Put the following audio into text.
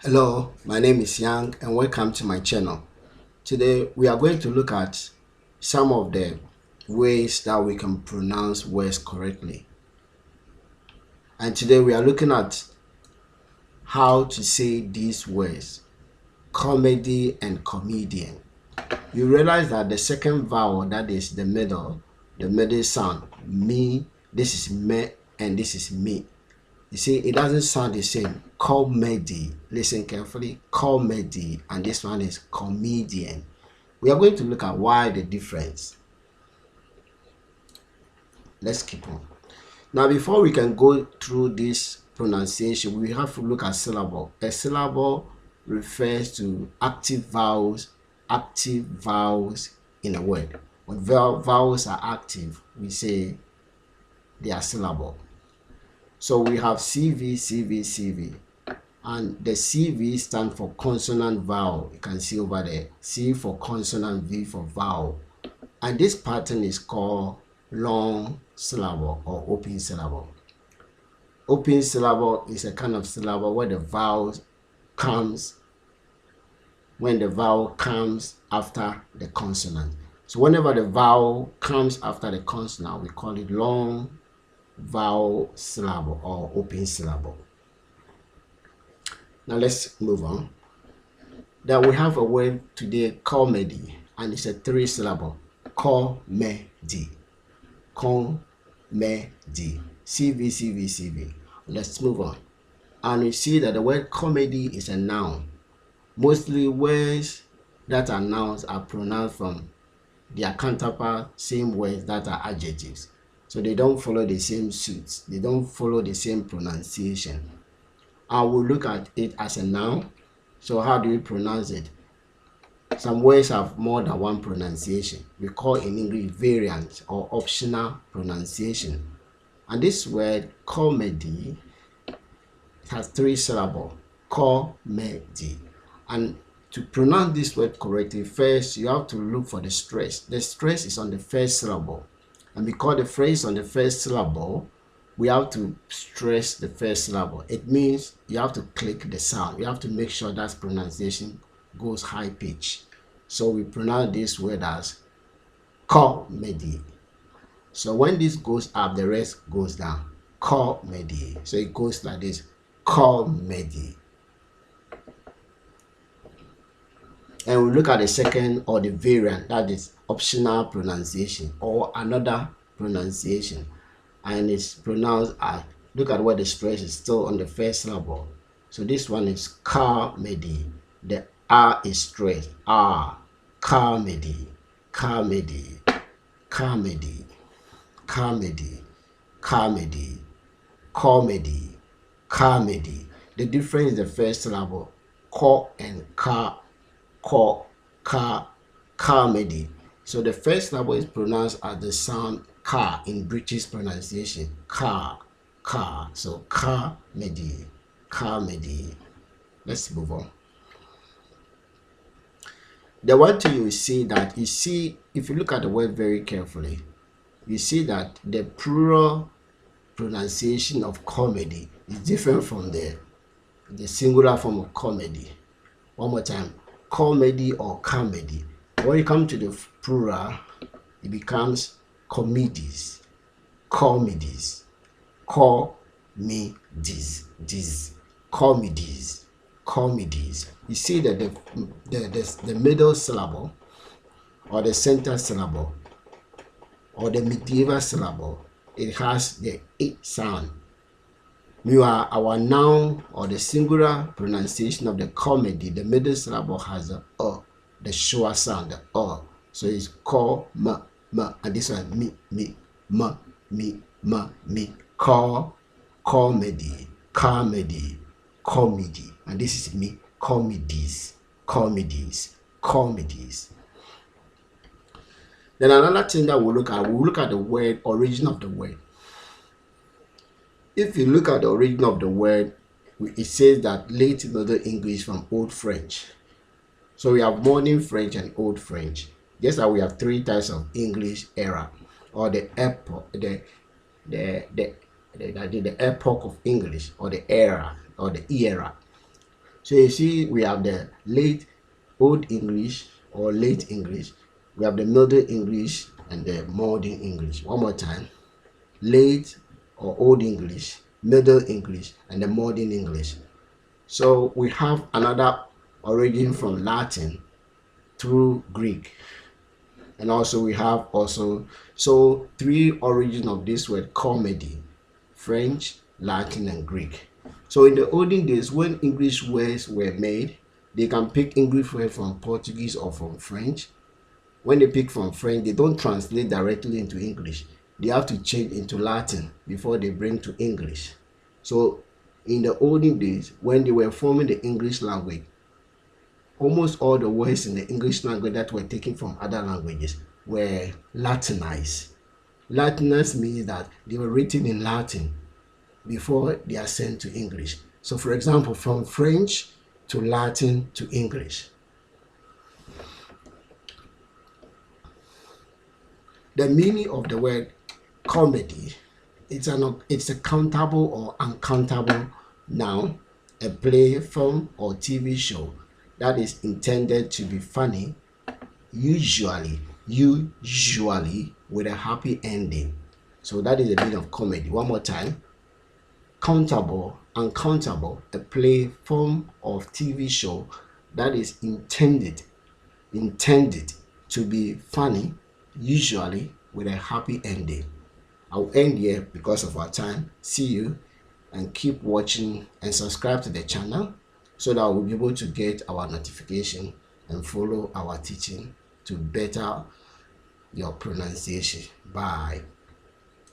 Hello, my name is Yang and welcome to my channel. Today we are going to look at some of the ways that we can pronounce words correctly. And today we are looking at how to say these words, comedy and comedian. You realize that the second vowel, that is the middle sound, me, this is me and this is me. You see, it doesn't sound the same. Comedy, listen carefully, comedy, and this one is comedian. We are going to look at why the difference. Let's keep on. Now, before we can go through this pronunciation, we have to look at syllable. A syllable refers to active vowels in a word. When vowels are active, we say they are syllable. So we have CV, CV, CV. And the CV stands for consonant vowel. You can see over there. C for consonant, V for vowel. And this pattern is called long syllable or open syllable. Open syllable is a kind of syllable where the vowel comes after the consonant. So whenever the vowel comes after the consonant, we call it long vowel syllable or open syllable. Now let's move on. Then we have a word today, comedy, and it's a 3 syllable. Comedy. Comedy. CV, CV, CV. Let's move on. And we see that the word comedy is a noun. Mostly words that are nouns are pronounced from their counterpart, same words that are adjectives. So they don't follow the same suits. They don't follow the same pronunciation. I will look at it as a noun. So how do we pronounce it? Some words have more than one pronunciation. We call in English variant or optional pronunciation. And this word comedy, it has 3 syllables. Comedy. And to pronounce this word correctly, first you have to look for the stress. The stress is on the first syllable. And because the phrase on the first syllable, we have to stress the first syllable. It means you have to click the sound. You have to make sure that pronunciation goes high pitch. So we pronounce this word as comedy. So when this goes up, the rest goes down. Comedy. So it goes like this. Comedy. And we look at the second or the variant, that is optional pronunciation or another pronunciation. And it's pronounced as, look at where the stress is still on the first syllable. So this one is comedy. The R is stressed. R. Comedy. Comedy. Comedy. Comedy. Comedy. Comedy. Comedy. The difference is the first syllable. Co and ka. Co. Ka. Comedy. So the first syllable is pronounced as the sound car in British pronunciation. Car. So comedy. Comedy. Let's move on. The one thing you see that if you look at the word very carefully, you see that the plural pronunciation of comedy is different from the singular form of comedy. One more time. Comedy or comedy. When you come to the plural, it becomes comedies. Comedies. Comedies. Comedies. Comedies. You see that the middle syllable or the center syllable or the medieval syllable, it has the 8 sound. Our noun or the singular pronunciation of the comedy, the middle syllable has the the short sound, the So it's call, ma, and this one me, ma, me, call, comedy, comedy, comedy, and this is me, comedies. Then another thing that we'll look at the word, origin of the word. If you look at the origin of the word, it says that late Middle English from Old French. So we have modern French and Old French. Just that we have 3 types of English era, or the epoch, the epoch of English, or the era, or the era. So you see, we have the late Old English or late English, we have the Middle English and the modern English. One more time: late or Old English, Middle English, and the modern English. So we have another origin from Latin through Greek, and also we have so three origins of this word comedy: French, Latin, and Greek. So in the olden days, when English words were made, they can pick English word from Portuguese or from French. When they pick from French, they don't translate directly into English. They have to change into Latin before they bring to English. So in the olden days, when they were forming the English language, almost all the words in the English language that were taken from other languages were Latinized. Latinized means that they were written in Latin before they are sent to English. So for example, from French to Latin to English. The meaning of the word comedy, it's a countable or uncountable noun, a play, film, or TV show that is intended to be funny, usually with a happy ending. So that is the meaning of comedy. One more time: countable, uncountable, a play, film, or TV show that is intended to be funny, usually with a happy ending. I'll end here because of our time. See you, and keep watching and subscribe to the channel so that we'll be able to get our notification and follow our teaching to better your pronunciation. Bye.